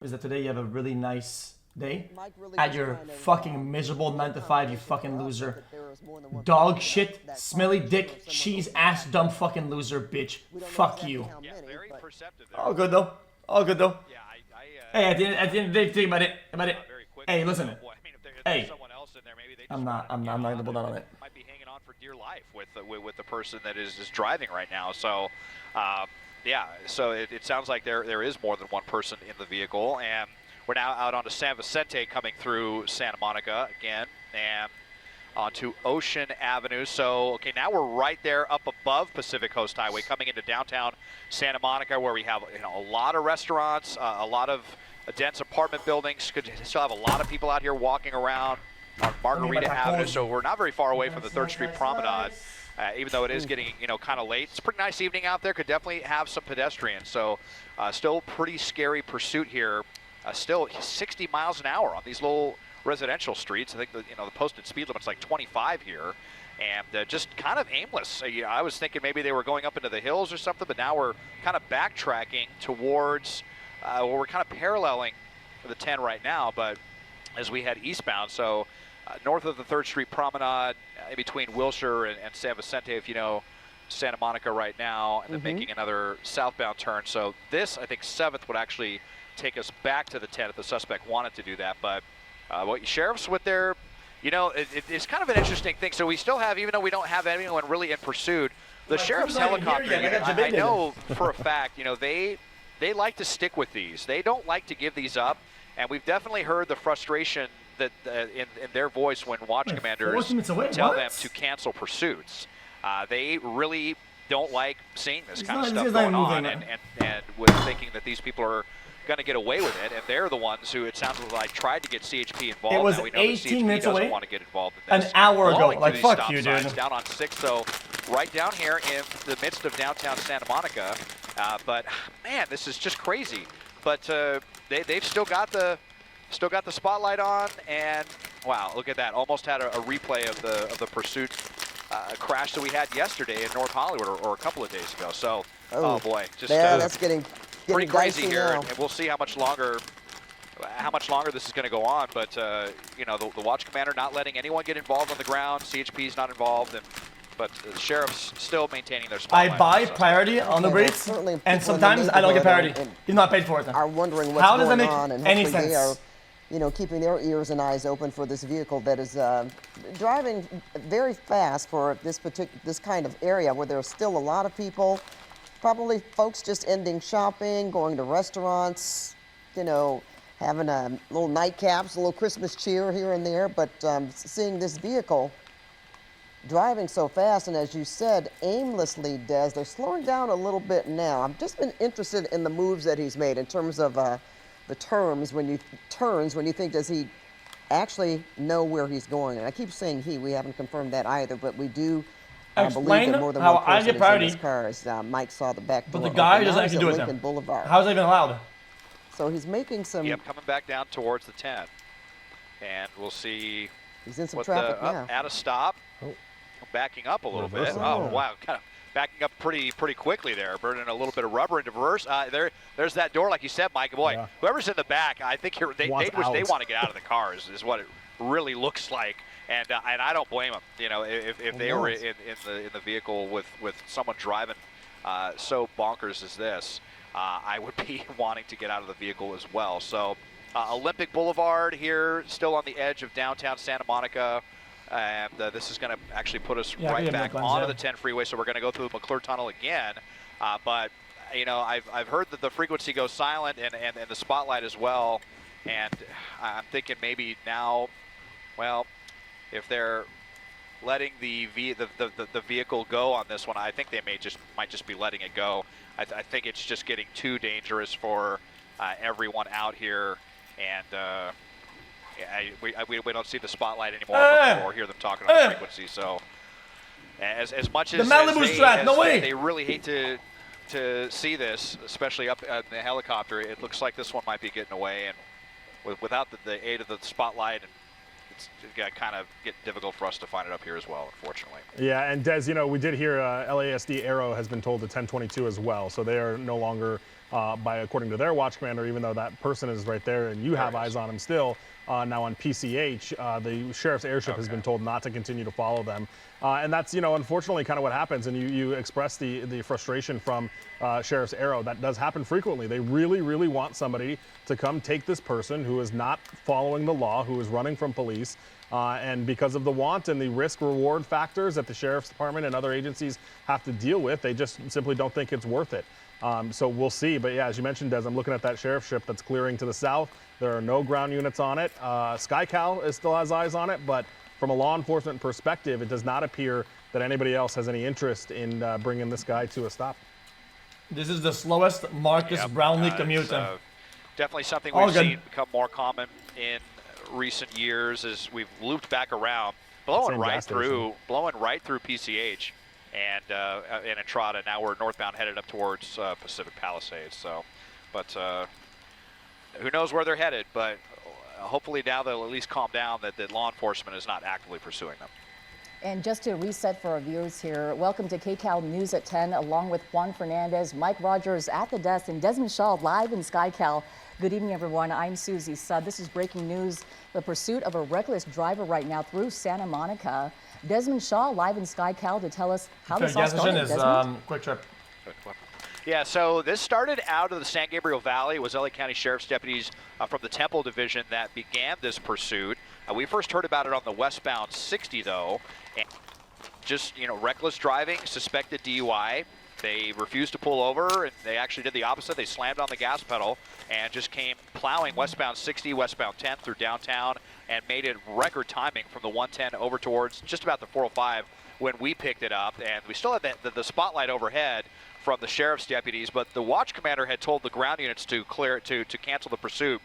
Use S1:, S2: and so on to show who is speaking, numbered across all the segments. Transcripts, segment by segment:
S1: is that today you have a really nice day at your fucking miserable 9 to 5, you fucking loser. Dog shit, smelly dick, cheese ass, dumb fucking loser, bitch. Fuck you.
S2: Yeah, very perceptive there.
S1: All good though. All good though.
S2: Yeah,
S1: Hey, at the end of the day, think about it.
S2: very quickly.
S1: Hey, listen.
S2: Boy, I mean, if there's
S1: Hey.
S2: someone else in there, maybe they just
S1: I'm not gonna pull down on it.
S2: might be hanging on for dear life with the person that is driving right now. So, yeah. So it sounds like there is more than one person in the vehicle, and we're now out onto San Vicente, coming through Santa Monica again, and onto Ocean Avenue. So, okay, now we're right there up above Pacific Coast Highway, coming into downtown Santa Monica, where we have a lot of restaurants, a lot of dense apartment buildings. Could still have a lot of people out here walking around on Margarita Avenue. So we're not very far away from the 3rd Street Promenade, even though it is getting kind of late. It's a pretty nice evening out there. Could definitely have some pedestrians. So still pretty scary pursuit here. Still 60 miles an hour on these little residential streets. I think the posted speed limit's like 25 here, and just kind of aimless. I was thinking maybe they were going up into the hills or something, but now we're kind of backtracking towards. We're kind of paralleling the 10 right now, but as we head eastbound, so north of the 3rd Street Promenade, in between Wilshire and San Vicente, if you know Santa Monica right now, and then making another southbound turn. So this, I think, 7th would actually take us back to the 10 if the suspect wanted to do that. But sheriffs with their, it's kind of an interesting thing. So we still have, even though we don't have anyone really in pursuit, the sheriff's helicopter, I know for a fact, they like to stick with these. They don't like to give these up, and we've definitely heard the frustration that in their voice when watch commanders tell them to cancel pursuits. They really don't like seeing this kind of stuff going on, and with thinking that these people are going to get away with it, and they're the ones who, it sounds like, tried to get CHP involved.
S1: It was
S2: now we know
S1: 18 minutes
S2: doesn't
S1: away.
S2: Want to get involved in this.
S1: An hour ago.
S2: Blowing
S1: Like,
S2: through these
S1: fuck you,
S2: stop
S1: dude.
S2: signs down on 6th, so right down here in the midst of downtown Santa Monica. But man, this is just crazy. But they've still got the spotlight on, and wow, look at that! Almost had a replay of the pursuit crash that we had yesterday in North Hollywood, or a couple of days ago. So, oh boy, just
S3: that's getting
S2: pretty crazy here,
S3: now.
S2: and we'll see how much longer this is going to go on. But the watch commander not letting anyone get involved on the ground. CHP's not involved, but the sheriff's still maintaining their spotlight.
S1: I buy priority on the rates, and sometimes I don't get priority. He's not paid for it.
S3: Are wondering what's going on, and
S1: any
S3: hopefully
S1: sense?
S3: they are, keeping their ears and eyes open for this vehicle that is driving very fast for this kind of area where there's still a lot of people. Probably folks just ending shopping, going to restaurants, having a little nightcaps, a little Christmas cheer here and there. But seeing this vehicle driving so fast, and as you said, aimlessly, Des, they're slowing down a little bit now. I've just been interested in the moves that he's made in terms of the turns when you think, does he actually know where he's going? And I keep saying he. We haven't confirmed that either, but we do believe that more than one person is in this car. As Mike saw the back door.
S1: But the guy doesn't actually do it
S3: Lincoln Boulevard.
S1: How is that even allowed?
S3: So he's making some.
S2: Yep, coming back down towards the 10, and we'll see.
S3: He's in some traffic now.
S2: At a stop.
S1: Oh.
S2: Backing up a little bit. Oh, wow. Kind of backing up pretty quickly there, burning a little bit of rubber into reverse. There's that door, like you said, Mike. Boy, whoever's in the back, I think they want to get out of the car is what it really looks like. And I don't blame them. If they were in the vehicle with someone driving so bonkers as this, I would be wanting to get out of the vehicle as well. So Olympic Boulevard here, still on the edge of downtown Santa Monica. And this is going to actually put us right back onto the 10 freeway, so we're going to go through the McClure Tunnel again. But I've heard that the frequency goes silent and the spotlight as well. And I'm thinking maybe now, well, if they're letting the vehicle go on this one, I think they might just be letting it go. I think it's just getting too dangerous for everyone out here, and. We don't see the spotlight anymore or hear them talking on the frequency. So as much as,
S1: the Malibu strat, no way.
S2: They really hate to see this, especially up in the helicopter, it looks like this one might be getting away, and without the aid of the spotlight, and it's going to kind of get difficult for us to find it up here as well, unfortunately.
S4: Yeah, and Des, we did hear LASD Aero has been told to 1022 as well, so they are no longer according to their watch commander, even though that person is right there and you have eyes on him still. Now on PCH, the sheriff's airship has been told not to continue to follow them. And that's, unfortunately kind of what happens. And you express the frustration from Sheriff's Arrow. That does happen frequently. They really, really want somebody to come take this person who is not following the law, who is running from police. And because of the want and the risk-reward factors that the Sheriff's Department and other agencies have to deal with, they just simply don't think it's worth it. So we'll see. But yeah, as you mentioned, Des, I'm looking at that sheriff's ship that's clearing to the south. There are no ground units on it. xQcOW still has eyes on it, but from a law enforcement perspective, it does not appear that anybody else has any interest in bringing this guy to a stop.
S1: This is the slowest Marcus Brownlee commute.
S2: Definitely something we've seen become more common in recent years as we've looped back around, blowing right through PCH and Entrada. Now we're northbound headed up towards Pacific Palisades. So, but who knows where they're headed? But hopefully now they'll at least calm down that law enforcement is not actively pursuing them.
S5: And just to reset for our viewers here, welcome to KCAL News at 10, along with Juan Fernandez, Mike Rogers at the desk, and Desmond Shaw live in xQcOW. Good evening, everyone. I'm Susie Sudd. This is breaking news. The pursuit of a reckless driver right now through Santa Monica. Desmond Shaw live in xQcOW to tell us how this all started. Desmond?
S1: Quick trip.
S2: Yeah, so this started out of the San Gabriel Valley. It was LA County Sheriff's deputies from the Temple Division that began this pursuit. We first heard about it on the westbound 60, though. And just, reckless driving, suspected DUI. They refused to pull over, and they actually did the opposite. They slammed on the gas pedal and just came plowing westbound 60, westbound 10 through downtown, and made it record timing from the 110 over towards just about the 405 when we picked it up. And we still had the spotlight overhead from the sheriff's deputies, but the watch commander had told the ground units to clear to cancel the pursuit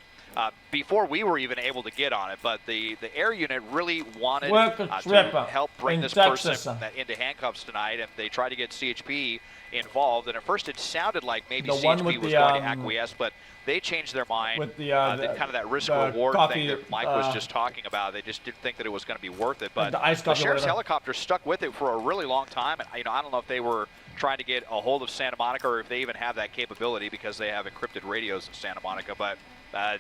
S2: before we were even able to get on it. But the air unit really wanted to help bring this person into handcuffs tonight, and they tried to get CHP involved. And at first it sounded like maybe CHP was going to acquiesce, but they changed their mind with kind of that risk-reward thing that Mike was just talking about. They just didn't think that it was going to be worth it. But the sheriff's helicopter stuck with it for a really long time. And I don't know if they were trying to get a hold of Santa Monica or if they even have that capability because they have encrypted radios in Santa Monica. But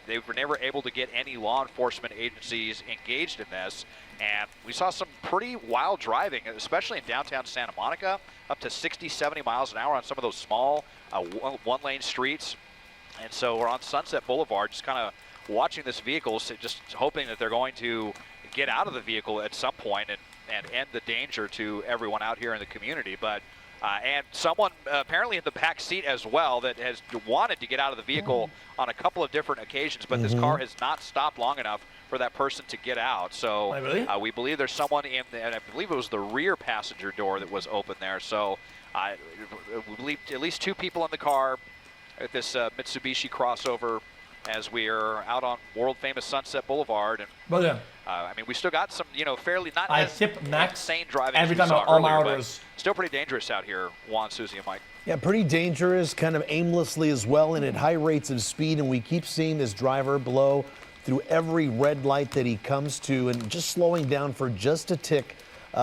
S2: they were never able to get any law enforcement agencies engaged in this. And we saw some pretty wild driving, especially in downtown Santa Monica, up to 60, 70 miles an hour on some of those small one-lane streets. And so we're on Sunset Boulevard, just kind of watching this vehicle, just hoping that they're going to get out of the vehicle at some point and end the danger to everyone out here in the community. But and someone apparently in the back seat as well that has wanted to get out of the vehicle on a couple of different occasions, but this car has not stopped long enough for that person to get out. So we believe there's someone in the, and I believe it was the rear passenger door that was open there. So we believe at least two people in the car at this Mitsubishi crossover as we are out on world-famous Sunset Boulevard. And I mean, we still got some, fairly not as insane driving
S1: every time
S2: all
S1: my orders.
S2: Still pretty dangerous out here, Juan, Susie, and Mike.
S6: Yeah, pretty dangerous, kind of aimlessly as well, and at high rates of speed. And we keep seeing this driver blow through every red light that he comes to and just slowing down for just a tick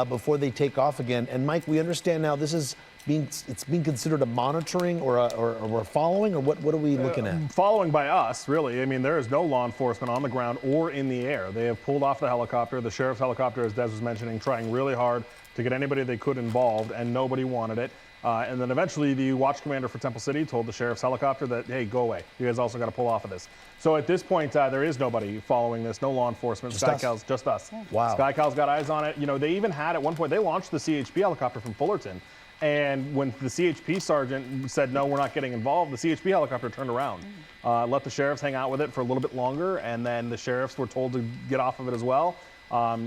S6: before they take off again. And Mike, we understand now this is it's being considered a monitoring or a following, or what are we looking at?
S4: Following by us, really. I mean, there is no law enforcement on the ground or in the air. They have pulled off the helicopter. The sheriff's helicopter, as Des was mentioning, trying really hard to get anybody they could involved, and nobody wanted it. And then eventually the watch commander for Temple City told the sheriff's helicopter that, hey, go away. You guys also got to pull off of this. So at this point, there is nobody following this, no law enforcement. xQcOW's just us.
S6: Wow.
S4: xQcOW's got eyes on it. They even had, at one point, they launched the CHP helicopter from Fullerton. And when the CHP sergeant said, no, we're not getting involved, the CHP helicopter turned around, let the sheriffs hang out with it for a little bit longer, and then the sheriffs were told to get off of it as well.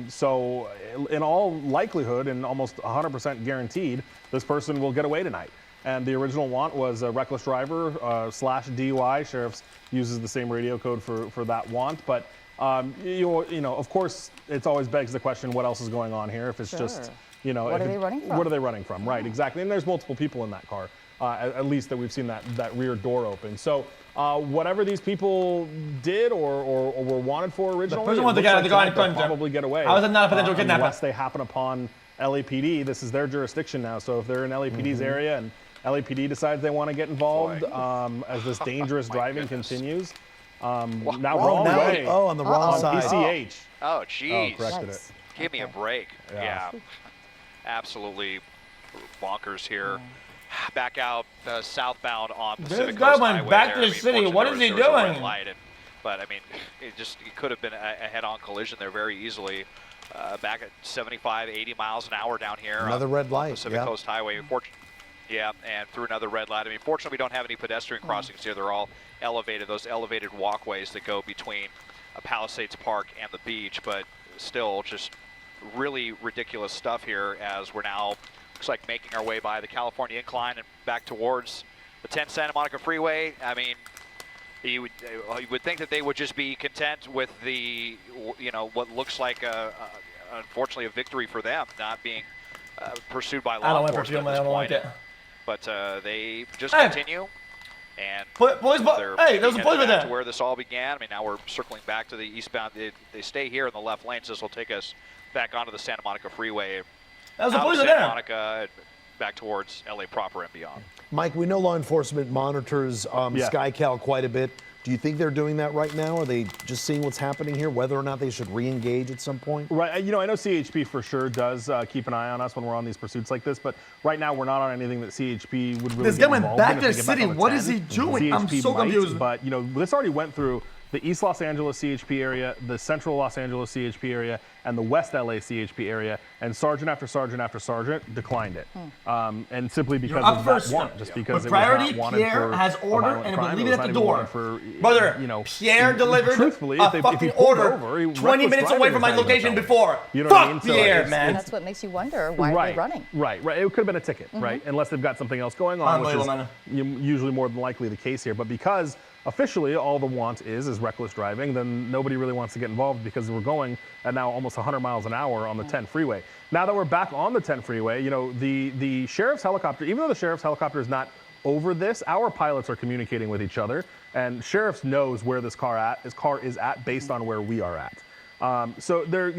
S4: So in all likelihood, and almost 100% guaranteed, this person will get away tonight. And the original want was a reckless driver / DUI. Sheriffs uses the same radio code for that want. But, of course, it always begs the question, what else is going on here? If it's just...
S5: what are they running from?
S4: What are they running from? Right, exactly. And there's multiple people in that car, at least that we've seen that rear door open. So whatever these people did or were wanted for originally, they'll probably get away.
S1: How is it not a potential kidnapping?
S4: Unless they happen upon LAPD. This is their jurisdiction now. So if they're in LAPD's area and LAPD decides they want to get involved
S2: Boy.
S4: as this dangerous
S2: My
S4: driving
S2: goodness.
S4: continues. Now
S6: Oh,
S4: wrong
S6: now,
S4: way
S6: on the wrong
S4: on
S6: side.
S4: PCH.
S2: Oh, jeez.
S4: corrected
S5: Nice.
S4: it.
S2: Give me a break.
S4: Yeah.
S2: Yeah. Absolutely bonkers here. Back out southbound on Pacific
S1: guy
S2: Coast
S1: went
S2: Highway
S1: back
S2: there.
S1: to the city.
S2: Fortunately,
S1: What is he
S2: there was a red
S1: doing?
S2: light but I mean, it could have been a head-on collision there very easily. Back at 75, 80 miles an hour down here.
S6: Another red light,
S2: Pacific
S6: yeah.
S2: Coast Highway. Yeah, and through another red light. I mean, fortunately, we don't have any pedestrian crossings here. They're all elevated, those elevated walkways that go between Palisades Park and the beach, but still just really ridiculous stuff here as we're now, looks like, making our way by the California Incline and back towards the 10 Santa Monica Freeway. I mean, you would think that they would just be content with the, what looks like, unfortunately, a victory for them, not being pursued by
S1: I
S2: law
S1: don't want
S2: enforcement
S1: perfume.
S2: at
S1: I
S2: this
S1: don't like
S2: point.
S1: it.
S2: But they just
S1: Hey.
S2: continue. And
S1: Police,
S2: they're
S1: hey, there's a
S2: headed
S1: police right
S2: back
S1: there.
S2: to where this all began. I mean, now we're circling back to the eastbound. They stay here in the left lanes. This will take us back onto the Santa Monica Freeway.
S1: That was a
S2: out of
S1: police right
S2: Santa
S1: there.
S2: Monica and back towards LA proper and beyond.
S6: Mike, we know law enforcement monitors
S4: Yeah.
S6: SkyCal quite a bit. Do you think they're doing that right now? Are they just seeing what's happening here, whether or not they should re-engage at some point?
S4: Right, I know CHP for sure does keep an eye on us when we're on these pursuits like this, but right now we're not on anything that CHP would really
S1: This
S4: get
S1: guy went
S4: involved
S1: back
S4: in.
S1: to
S4: If
S1: the
S4: they get back
S1: city.
S4: on the
S1: What
S4: 10,
S1: is he doing? I'm
S4: CHP
S1: so
S4: might,
S1: confused.
S4: But, this already went through the East Los Angeles CHP area, the Central Los Angeles CHP area, and the West LA CHP area, and sergeant after sergeant after sergeant declined it. And simply because
S1: You're up
S4: of
S1: first.
S4: that warrant, just because
S1: But
S4: it was
S1: priority,
S4: not wanted
S1: Pierre
S4: for
S1: has
S4: a
S1: order
S4: violent
S1: and
S4: crime.
S1: will leave
S4: It
S1: it
S4: was
S1: at the
S4: not even
S1: door.
S4: wanted for,
S1: Brother, Pierre delivered
S4: truthfully,
S1: a
S4: if he
S1: fucking
S4: pulled
S1: order
S4: over, he
S1: 20 minutes
S4: reckless
S1: away
S4: driving
S1: from my
S4: is not even
S1: location
S4: a felony.
S1: before.
S4: You know what I
S1: Fuck
S4: mean? So
S1: Pierre,
S4: it's-
S1: man.
S5: And that's what makes you wonder why
S4: Right,
S5: they're running.
S4: right. It could have been a ticket, right? Unless they've got something else going on, which is
S1: Unbelievable,
S4: usually more than likely the case here. But because officially all the want is reckless driving, then nobody really wants to get involved because we're going at now almost 100 miles an hour on the 10 freeway. Now that we're back on the 10 freeway, the sheriff's helicopter, even though the sheriff's helicopter is not over this, our pilots are communicating with each other, and sheriff's knows where this car is at based on where we are at. So there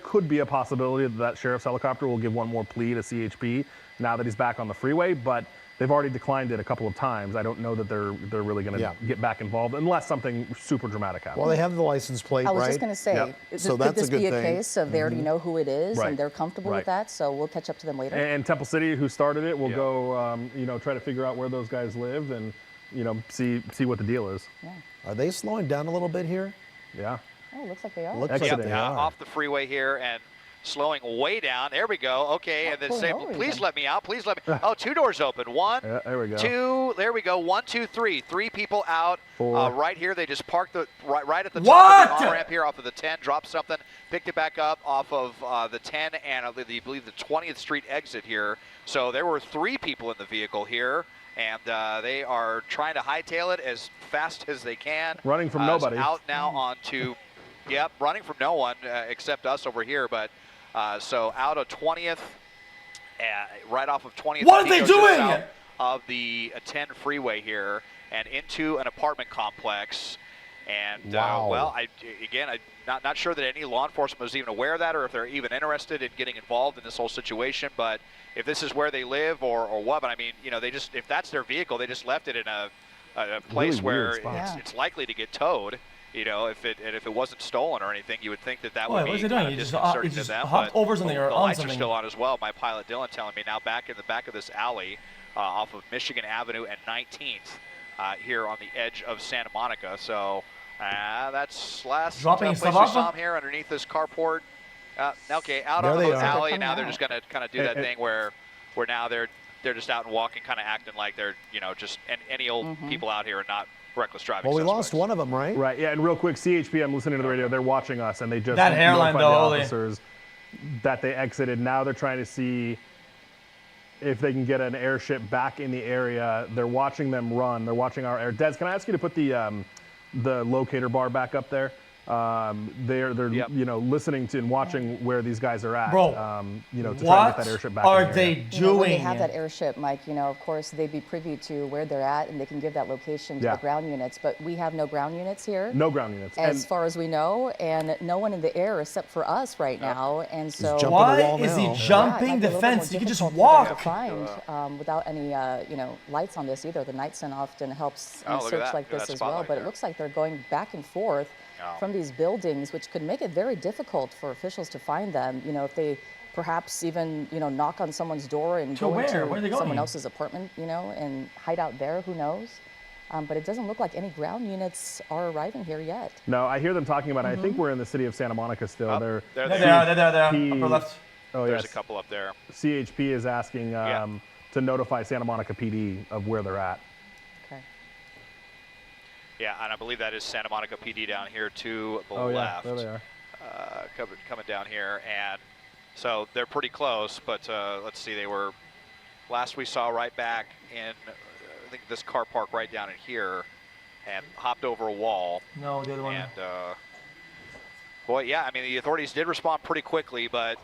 S4: could be a possibility that sheriff's helicopter will give one more plea to CHP now that he's back on the freeway, but they've already declined it a couple of times. I don't know that they're really going to get back involved unless something super dramatic happens.
S6: Well, they have the license plate,
S5: I was
S6: right?
S5: just going to say,
S4: Yep.
S6: So
S5: could
S6: that's
S5: this
S6: a good
S5: be a
S6: thing.
S5: case of they already know who it is
S4: Right.
S5: and they're comfortable
S4: Right.
S5: with that? So we'll catch up to them later.
S4: And Temple City, who started it, will
S2: Yeah.
S4: go, try to figure out where those guys live and, see what the deal is.
S6: Are they slowing down a little bit here?
S4: Yeah.
S5: Oh, looks like they are.
S6: Looks like
S4: Excellent.
S6: they are.
S2: Off the freeway here and slowing way down. There we go. Okay, and then
S5: pulling
S2: say,
S5: over
S2: please
S5: even.
S2: let me out. Please let me. Oh, two doors open. One,
S4: Yeah, there we go.
S2: two. There we go. 1, 2, 3. 3 people out.
S4: Four.
S2: Right here. They just parked right at the top
S1: What?
S2: of the on-ramp here off of the 10. Dropped something. Picked it back up off of the 10 and I believe the 20th Street exit here. So there were 3 people in the vehicle here. And they are trying to hightail it as fast as they can.
S4: Running from nobody.
S2: Out now onto, yep, running from no one except us over here. But so out of 20th, right off of 20th.
S1: What are they
S2: just
S1: doing?
S2: south Of the 10 freeway here and into an apartment complex. And
S6: Wow.
S2: well, I'm not sure that any law enforcement was even aware of that or if they're even interested in getting involved in this whole situation. But if this is where they live or what, but I mean, they just, if that's their vehicle, they just left it in a place
S4: Really weird
S2: where
S4: spot.
S2: it's likely to get towed. If it wasn't stolen or anything, you would think that
S1: Wait,
S2: would
S1: what
S2: be
S1: is he doing?
S2: kind
S1: He
S2: of
S1: just
S2: disconcerting to
S1: just
S2: them.
S1: hopped
S2: But
S1: over something or
S2: the
S1: on
S2: lights are
S1: something.
S2: still on as well. My pilot Dylan telling me now back in the back of this alley off of Michigan Avenue and 19th here on the edge of Santa Monica. So that's last
S1: Dropping
S2: place
S1: stuff
S2: we
S1: off
S2: saw
S1: them?
S2: them here underneath this carport. Okay, out
S6: There
S2: on
S6: they
S2: the
S6: are.
S2: alley,
S5: They're
S2: and now they're
S5: coming
S2: just gonna kind of do that thing where now they're just out and walking, kind of acting like they're just any old people out here and not reckless driving.
S6: Well, we
S2: suspects.
S6: lost one of them, right?
S4: Right, yeah, and real quick, CHP, I'm listening to the radio, they're watching us, and they just
S1: That hairline,
S4: notified
S1: though,
S4: the
S1: holy.
S4: officers that they exited. Now they're trying to see if they can get an airship back in the area. They're watching them run. They're watching our air. Des, can I ask you to put the locator bar back up there? they're
S2: Yep.
S4: you know, listening to and watching where these guys are at.
S1: Bro,
S4: you know, to try and get
S1: what
S4: that airship back
S1: are
S4: in the
S1: they
S4: area.
S5: You know, when they
S1: doing?
S5: have that airship, Mike, you know, of course, they'd be privy to where they're at, and they can give that location to
S4: Yeah.
S5: the ground units. But we have no ground units here,
S4: No ground units.
S5: as far as we know, and no one in the air except for us right now. And so,
S6: jumping
S1: Why
S6: the wall
S1: is he
S6: now.
S5: yeah, it
S1: jumping
S5: might be
S1: the
S5: a little bit
S1: fence?
S5: more
S1: You can just
S5: difficult for them
S1: walk.
S5: to find without any, you know, lights on this either. The night sun often helps in
S2: Oh,
S5: a
S2: look at
S5: search
S2: that.
S5: like
S2: Look at
S5: this
S2: that
S5: as well.
S2: spotlight
S5: But it
S2: there.
S5: looks like they're going back and forth
S2: Oh.
S5: from these buildings, which could make it very difficult for officials to find them. You know, if they perhaps even, you know, knock on someone's door and
S1: To
S5: go
S1: where?
S5: into
S1: Where are they
S5: someone
S1: going?
S5: else's apartment, you know, and hide out there. Who knows? But it doesn't look like any ground units are arriving here yet.
S4: No, I hear them talking about. I think we're in the city of Santa Monica still.
S2: Oh,
S4: They're
S2: there
S1: There
S2: they
S1: they
S2: are.
S1: are, there they are.
S4: P-
S1: Upper left.
S4: Oh
S2: There's
S4: yes.
S2: a couple up there.
S4: CHP is asking
S2: Yeah.
S4: to notify Santa Monica PD of where they're at.
S5: Okay.
S2: Yeah, and I believe that is Santa Monica PD down here to the
S4: Oh yeah,
S2: left.
S4: there they are.
S2: Coming down here, and so they're pretty close. But let's see, they were last we saw right back in I think this car park right down in here, and hopped over a wall.
S1: No, the other one.
S2: And boy, yeah, I mean the authorities did respond pretty quickly, but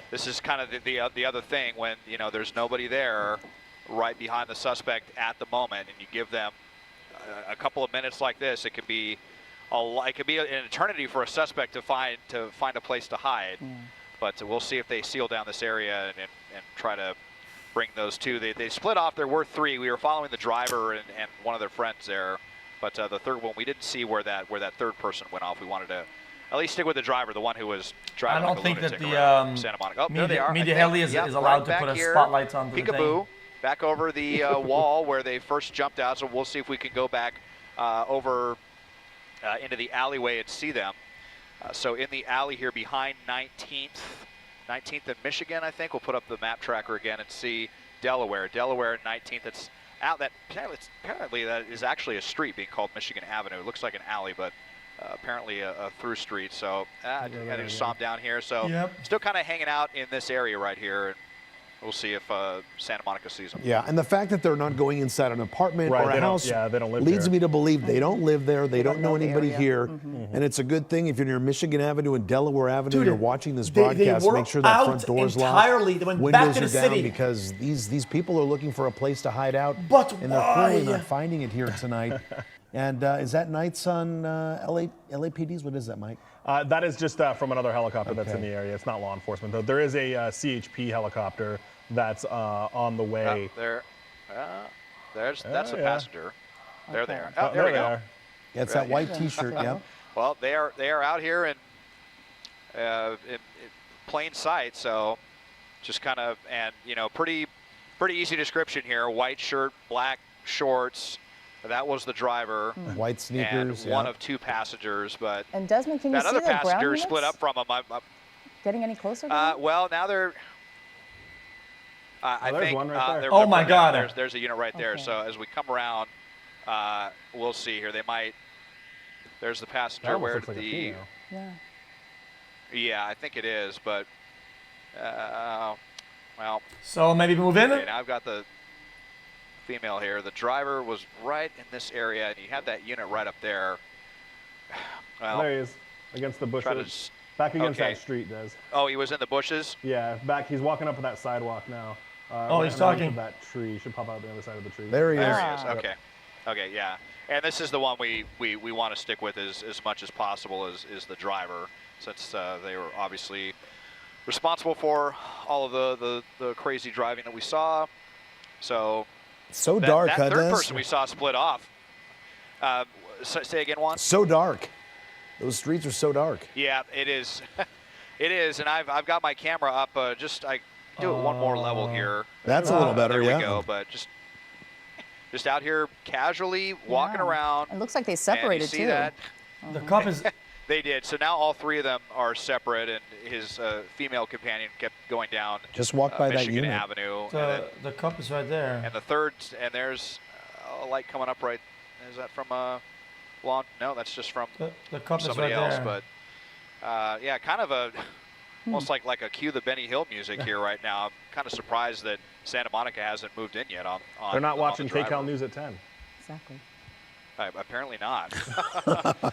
S2: this is kind of the other thing when you know there's nobody there right behind the suspect at the moment, and you give them a couple of minutes like this, it could be it could be an eternity for a suspect to find a place to hide. But we'll see if they seal down this area and try to bring those two. They split off. There were three. We were following the driver and one of their friends there, but the third one we didn't see where that third person went off. We wanted to at least stick with the driver, the one who was driving.
S1: I don't
S2: like a
S1: think that
S2: lunatic
S1: the
S2: around Santa Monica. Oh, there they are.
S1: media
S2: I think.
S1: heli is
S2: Yep,
S1: allowed
S2: right
S1: to put
S2: back
S1: a
S2: here.
S1: spotlight on the
S2: Peekaboo.
S1: thing.
S2: Back over the wall where they first jumped out. So we'll see if we can go back over into the alleyway and see them. So in the alley here behind 19th and Michigan, I think. We'll put up the map tracker again and see Delaware. Delaware and 19th. It's out that apparently that is actually a street being called Michigan Avenue. It looks like an alley, but apparently a through street. So I just saw them down here. So
S1: Yep.
S2: still kind of hanging out in this area right here. And we'll see if Santa Monica sees them.
S6: Yeah, and the fact that they're not going inside an apartment
S4: Right,
S6: or
S4: they
S6: a
S4: don't-
S6: house
S4: yeah, they don't live
S6: leads
S4: there.
S6: me to believe they don't live there. They don't know
S3: know the
S6: anybody
S3: area.
S6: here. And it's a good thing if you're near Michigan Avenue and Delaware Avenue,
S1: Dude,
S6: you're watching this
S1: they
S6: broadcast,
S1: were
S6: make sure that front
S1: out
S6: door's
S1: entirely.
S6: locked,
S1: They went
S6: windows
S1: back to
S6: are
S1: the
S6: down,
S1: city.
S6: because these people are looking for a place to hide out.
S1: But
S6: and they're clearly
S1: why?
S6: not finding it here tonight. And is that nights on LAPDs? What is that, Mike?
S4: That is just from another helicopter that's in
S6: Okay.
S4: the area. It's not law enforcement, though. There is a CHP helicopter that's on the way.
S2: That's a
S4: yeah.
S2: passenger. They're
S5: Okay.
S2: there. Oh, there we
S4: they
S2: go.
S4: are.
S6: Yeah, it's that white T-shirt. Yeah.
S2: Well, they are out here in plain sight. So just kind of, and you know, pretty easy description here. White shirt, black shorts. That was the driver.
S6: White
S2: And
S6: sneakers.
S2: one
S6: yeah.
S2: of two passengers, but
S5: And Desmond, can you
S2: that
S5: see
S2: other
S5: the ground
S2: passenger
S5: units
S2: split up from him.
S5: getting any closer to them?
S2: Well, now they're. I
S4: there's
S2: think.
S4: one right there.
S1: Oh my God.
S2: There's a unit right there.
S5: Okay.
S2: So as we come around, we'll see here. They might. There's the
S4: That
S2: passenger
S4: almost
S2: where
S4: looks like a
S2: the.
S4: female.
S5: Yeah.
S2: Yeah, I think it is, but. Well.
S1: So maybe move in?
S2: Okay, now I've got the female here. The driver was right in this area, and he had that unit right up there. Well,
S4: There he is, against the
S2: try to
S4: bushes.
S2: just,
S4: Back against
S2: okay.
S4: that street, Des.
S2: oh, he was in the bushes.
S4: Yeah, back. He's walking up that sidewalk now.
S1: Oh,
S4: right
S1: he's
S4: underneath
S1: talking.
S4: of that tree. Should pop out the other side of the tree.
S6: There he is.
S2: There he
S5: Ah.
S2: is. Okay. Okay, yeah. And this is the one we want to stick with as much as possible is the driver, since they were obviously responsible for all of the crazy driving that we saw. So
S6: So
S2: that,
S6: dark,
S2: that
S6: huh,
S2: third
S6: Des?
S2: person we saw split off. Say again, Juan?
S6: So dark. Those streets are so dark.
S2: Yeah, it is. It is, and I've got my camera up. I do it one more level here.
S6: That's a little better,
S2: There
S6: yeah.
S2: we go. But just out here casually walking
S5: Yeah.
S2: around.
S5: It looks like they
S2: and
S5: separated
S2: you see
S5: too.
S2: that?
S1: The cop is.
S2: They did. So now all three of them are separate, and his female companion kept going down.
S6: Just walk by that
S2: Michigan
S6: unit.
S2: Avenue, and, then,
S1: The cop is right there.
S2: and the third, and there's a light coming up right. Is that from lawn? No, that's just from
S1: The cop is
S2: somebody
S1: right
S2: else.
S1: there.
S2: But yeah, kind of a almost like a cue the Benny Hill music here right now. I'm kind of surprised that Santa Monica hasn't moved in yet on
S4: They're not
S2: on
S4: watching
S2: the driver.
S4: KCAL News at 10.
S5: Exactly.
S2: Apparently not.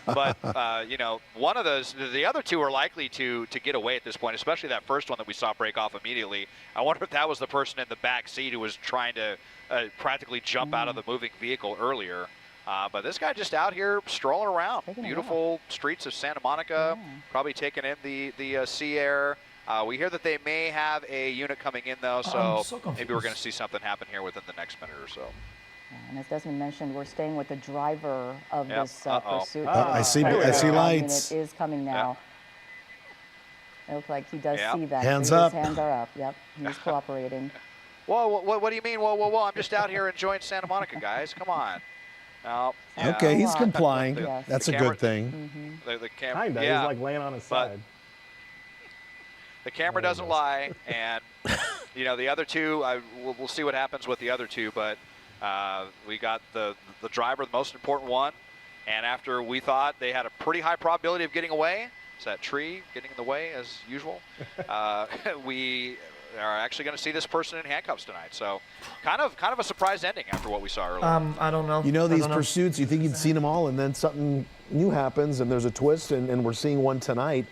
S2: But, you know, one of those, the other two are likely to get away at this point, especially that first one that we saw break off immediately. I wonder if that was the person in the back seat who was trying to practically jump out of the moving vehicle earlier. But this guy just out here strolling around. Beautiful streets of Santa Monica, probably taking in the sea air. We hear that they may have a unit coming in, though, so maybe we're going to see something happen here within the next minute or so.
S5: And as Desmond mentioned, we're staying with the driver of this pursuit.
S6: I see lights.
S5: It is coming now. It looks like he does see that.
S6: Hands up.
S5: His hands are up. Yep, he's cooperating.
S2: Whoa, what do you mean? Whoa, I'm just out here enjoying Santa Monica, guys. Come on. Oh, yeah.
S6: Okay, he's complying.
S5: Yes.
S6: That's a good thing.
S2: The camera,
S4: Kinda. He's like laying on his side.
S2: The camera doesn't lie, and you know the other two. We'll see what happens with the other two, but we got the driver, the most important one, and after we thought they had a pretty high probability of getting away, it's that tree getting in the way as usual. We are actually going to see this person in handcuffs tonight. So, kind of a surprise ending after what we saw earlier.
S1: I don't know.
S6: You know, these pursuits, you think you'd seen them all, and then something new happens, and there's a twist, and we're seeing one tonight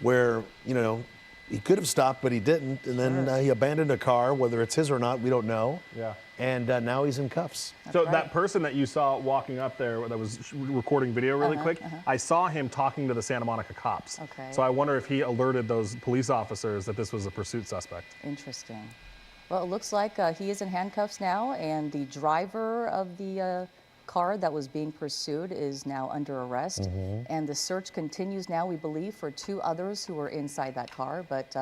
S6: where, you know, he could have stopped, but he didn't, and then he abandoned a car, whether it's his or not, we don't know.
S4: Yeah.
S6: And now he's in cuffs.
S4: So that person that you saw walking up there that was recording video really quick, I saw him talking to the Santa Monica cops.
S5: Okay.
S4: So I wonder if he alerted those police officers that this was a pursuit suspect.
S5: Interesting. Well, it looks like he is in handcuffs now, and the driver of the car that was being pursued is now under arrest. And the search continues now, we believe, for 2 others who were inside that car. But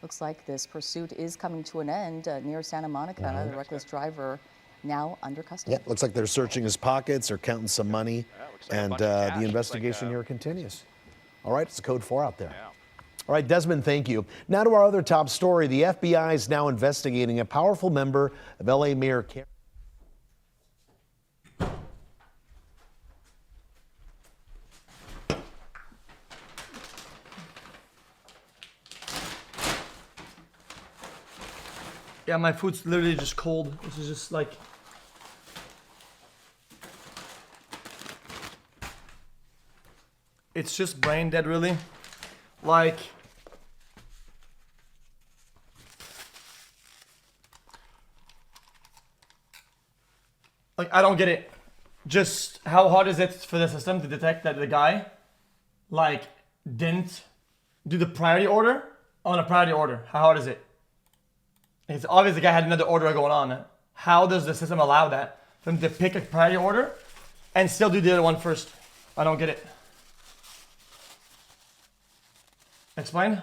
S5: looks like this pursuit is coming to an end near Santa Monica. The reckless driver now under custody.
S6: Yeah, looks like they're searching his pockets or counting some money. And the investigation here continues. All right, it's a code 4 out there.
S2: Yeah.
S6: All right, Desmond, thank you. Now to our other top story. The FBI is now investigating a powerful member of L.A. Mayor
S1: Yeah, my food's literally just cold. This is just like... It's just brain dead, really. Like... I don't get it. Just how hard is it for the system to detect that the guy, like, didn't do the priority order on a priority order? How hard is it? It's obvious the guy had another order going on. How does the system allow that? For him to pick a priority order and still do the other one first? I don't get it. Explain?